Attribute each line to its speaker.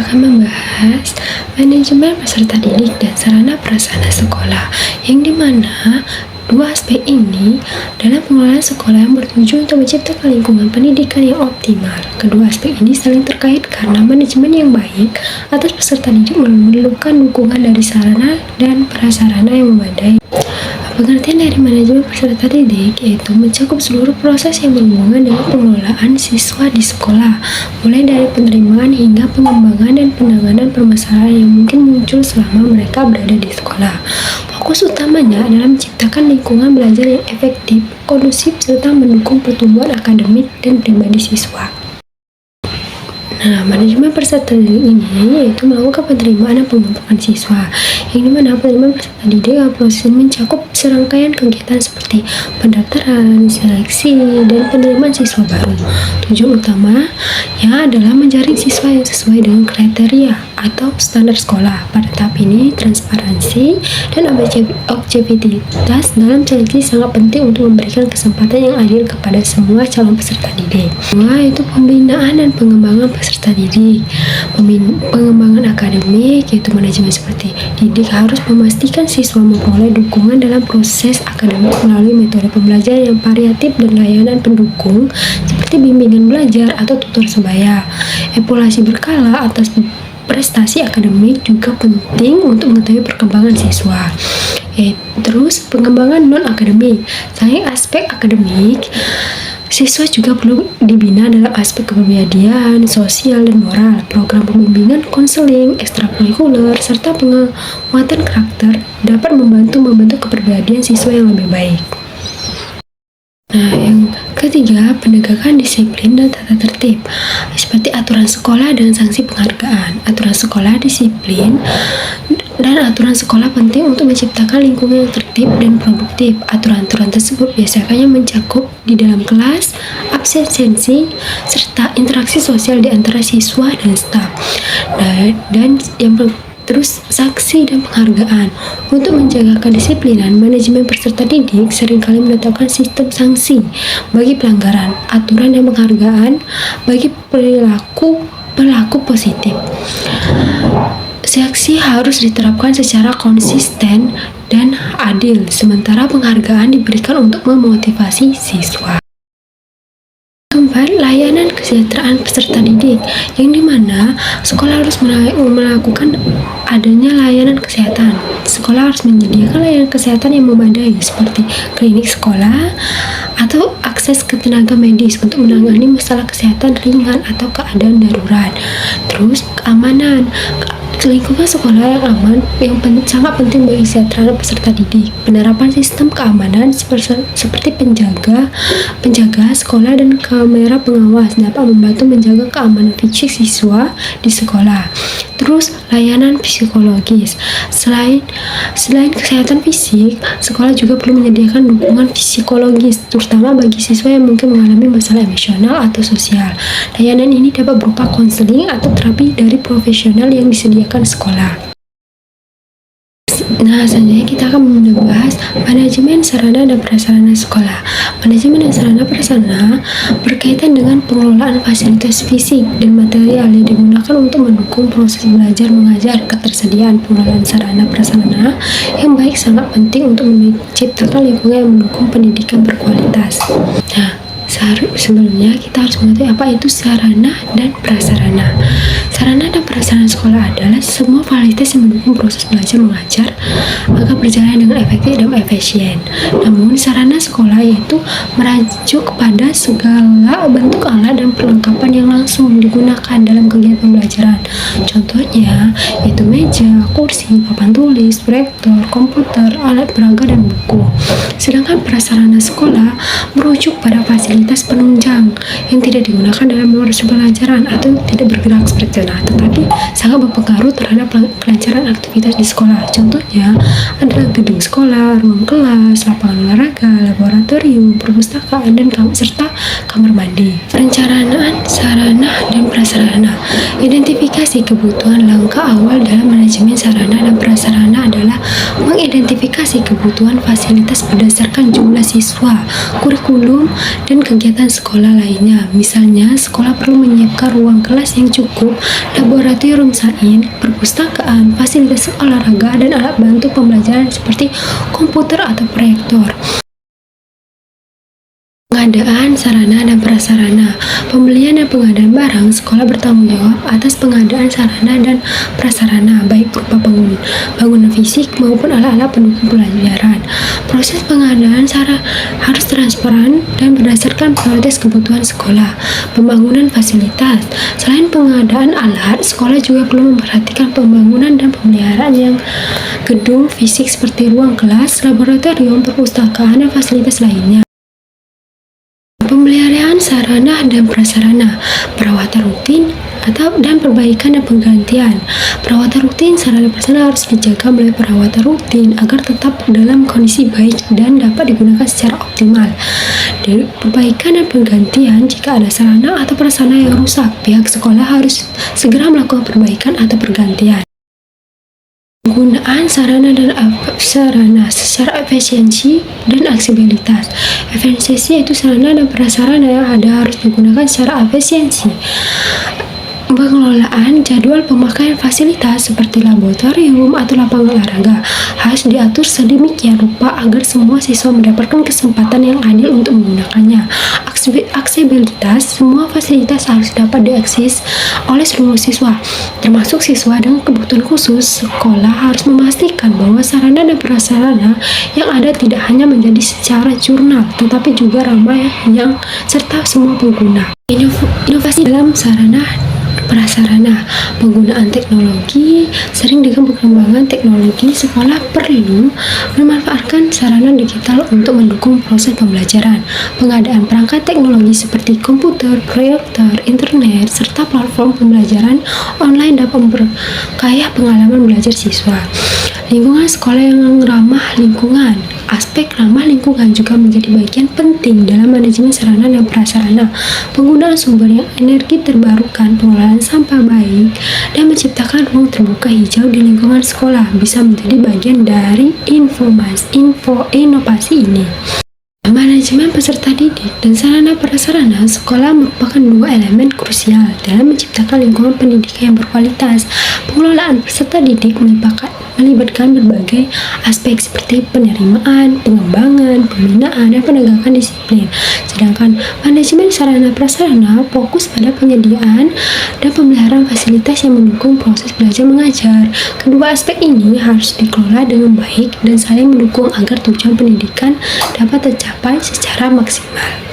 Speaker 1: akan membahas manajemen peserta didik dan sarana prasarana sekolah, yang dimana dua aspek ini dalam pengelolaan sekolah yang bertujuan untuk menciptakan lingkungan pendidikan yang optimal. Kedua aspek ini saling terkait karena manajemen yang baik atas peserta didik memerlukan dukungan dari sarana dan prasarana yang memadai. Pengertian dari manajemen peserta didik yaitu mencakup seluruh proses yang berhubungan dengan pengelolaan siswa di sekolah, mulai dari penerimaan hingga pengembangan dan penanganan permasalahan yang mungkin muncul selama mereka berada di sekolah. Fokus utamanya adalah menciptakan lingkungan belajar yang efektif, kondusif, serta mendukung pertumbuhan akademik dan pribadi siswa. Nah, manajemen peserta didik ini yaitu melakukan penerimaan dan pengembangan siswa, yang dimana penerimaan peserta didik adalah proses mencakup serangkaian kegiatan seperti pendaftaran, seleksi, dan penerimaan siswa baru. Tujuan utamanya adalah menjaring siswa yang sesuai dengan kriteria atau standar sekolah. Pada tahap ini, transparansi dan objektivitas dalam seleksi sangat penting untuk memberikan kesempatan yang adil kepada semua calon peserta didik. Kedua, yaitu pembinaan dan pengembangan peserta didik. Pengembangan akademik yaitu manajemen seperti didik harus memastikan siswa memperoleh dukungan dalam proses akademik melalui metode pembelajaran yang variatif dan layanan pendukung seperti bimbingan belajar atau tutor sebaya. Evaluasi berkala atas prestasi akademik juga penting untuk mengetahui perkembangan siswa. Terus pengembangan non-akademik. Selain aspek akademik, siswa juga perlu dibina dalam aspek kepribadian, sosial, dan moral. Program pembimbingan, konseling, ekstrakurikuler, serta penguatan karakter dapat membantu kepribadian siswa yang lebih baik. Nah, yang ketiga, penegakan disiplin dan tata tertib, seperti aturan sekolah dan sanksi penghargaan. Aturan sekolah, disiplin, dan aturan sekolah penting untuk menciptakan lingkungan yang tertib dan produktif. Aturan-aturan tersebut biasanya mencakup di dalam kelas, absensi, serta interaksi sosial di antara siswa dan staf. Terus sanksi dan penghargaan. Untuk menjaga kedisiplinan, manajemen peserta didik seringkali menetapkan sistem sanksi bagi pelanggaran, aturan dan penghargaan bagi perilaku positif. Sanksi harus diterapkan secara konsisten dan adil, sementara penghargaan diberikan untuk memotivasi siswa. Keempat, layanan kesejahteraan peserta didik, yang dimana sekolah harus melakukan adanya layanan kesehatan. Sekolah harus menyediakan layanan kesehatan yang memadai seperti klinik sekolah atau akses ke tenaga medis untuk menangani masalah kesehatan ringan atau keadaan darurat. Terus keamanan, lingkungan sekolah yang aman yang sangat penting bagi kesejahteraan peserta didik. Penerapan sistem keamanan seperti penjaga sekolah dan kamera pengawas dapat membantu menjaga keamanan fisik siswa di sekolah. Terus layanan psikologis. Selain kesehatan fisik, sekolah juga perlu menyediakan dukungan psikologis, terutama bagi siswa yang mungkin mengalami masalah emosional atau sosial. Layanan ini dapat berupa konseling atau terapi dari profesional yang disediakan sekolah. Nah, selanjutnya kita akan membahas manajemen sarana dan prasarana sekolah. Manajemen dan sarana prasarana berkaitan dengan pengelolaan fasilitas fisik dan material yang digunakan untuk mendukung proses belajar mengajar. Ketersediaan pengelolaan sarana prasarana yang baik sangat penting untuk menciptakan lingkungan yang mendukung pendidikan berkualitas. Nah, sebelumnya kita harus mengetahui apa itu sarana dan prasarana. Sarana dan prasarana sekolah adalah semua fasilitas yang mendukung proses belajar mengajar agar berjalan dengan efektif dan efisien. Namun sarana sekolah yaitu merujuk kepada segala bentuk alat dan perlengkapan yang langsung digunakan dalam kegiatan pembelajaran. Contohnya yaitu meja, kursi, papan tulis, proyektor, komputer, alat peraga, dan buku. Sedangkan prasarana sekolah merujuk pada fasilitas penunjang yang tidak digunakan dalam proses pembelajaran atau tidak bergerak seperti itu, tetapi sangat berpengaruh terhadap kelancaran aktivitas di sekolah. Contohnya adalah gedung sekolah, ruang kelas, lapangan olahraga, laboratorium, perpustakaan, dan serta kamar mandi. Perencanaan sarana dan prasarana. Identifikasi kebutuhan. Langkah awal dalam manajemen sarana dan prasarana adalah mengidentifikasi kebutuhan fasilitas berdasarkan jumlah siswa, kurikulum, dan kegiatan kegiatan sekolah lainnya. Misalnya, sekolah perlu menyiapkan ruang kelas yang cukup, laboratorium sains, perpustakaan, fasilitas olahraga, dan alat bantu pembelajaran seperti komputer atau proyektor. Pengadaan sarana dan prasarana. Pembelian dan pengadaan barang, sekolah bertanggung jawab atas pengadaan sarana dan prasarana, baik berupa bangunan fisik maupun alat-alat pendukung pelajaran. Proses pengadaan sarana harus transparan dan berdasarkan prioritas kebutuhan sekolah. Pembangunan fasilitas. Selain pengadaan alat, sekolah juga perlu memperhatikan pembangunan dan pemeliharaan yang gedung fisik seperti ruang kelas, laboratorium, perpustakaan, dan fasilitas lainnya. Pemeliharaan sarana dan prasarana, perawatan rutin dan perbaikan dan penggantian. Perawatan rutin sarana dan prasarana harus dijaga melalui perawatan rutin agar tetap dalam kondisi baik dan dapat digunakan secara optimal. Dari perbaikan dan penggantian, jika ada sarana atau prasarana yang rusak, pihak sekolah harus segera melakukan perbaikan atau pergantian. Penggunaan sarana dan prasarana secara efisiensi dan aksesibilitas. Efisiensi yaitu sarana dan prasarana yang ada harus digunakan secara efisiensi. Pengelolaan jadwal pemakaian fasilitas seperti laboratorium atau lapangan olahraga harus diatur sedemikian rupa agar semua siswa mendapatkan kesempatan yang adil untuk menggunakannya. Aksesibilitas, semua fasilitas harus dapat diakses oleh seluruh siswa, termasuk siswa dengan kebutuhan khusus. Sekolah harus memastikan bahwa sarana dan prasarana yang ada tidak hanya menjadi secara jurnal, tetapi juga ramah yang serta semua pengguna. Inovasi dalam sarana prasarana. Penggunaan teknologi. Sering dengan perkembangan teknologi, sekolah perlu memanfaatkan sarana digital untuk mendukung proses pembelajaran. Pengadaan perangkat teknologi seperti komputer, proyektor, internet, serta platform pembelajaran online dapat memperkaya pengalaman belajar siswa. Lingkungan sekolah yang ramah lingkungan. Aspek ramah lingkungan juga menjadi bagian penting dalam manajemen sarana dan prasarana. Penggunaan sumber yang energi terbarukan, pengelolaan sampah baik, dan menciptakan ruang terbuka hijau di lingkungan sekolah bisa menjadi bagian dari inovasi ini. Manajemen peserta didik dan sarana prasarana sekolah merupakan dua elemen krusial dalam menciptakan lingkungan pendidikan yang berkualitas. Pengelolaan peserta didik melibatkan berbagai aspek seperti penerimaan, pengembangan, pembinaan, dan penegakan disiplin. Sedangkan manajemen sarana prasarana fokus pada penyediaan dan pemeliharaan fasilitas yang mendukung proses belajar mengajar. Kedua aspek ini harus dikelola dengan baik dan saling mendukung agar tujuan pendidikan dapat tercapai secara maksimal.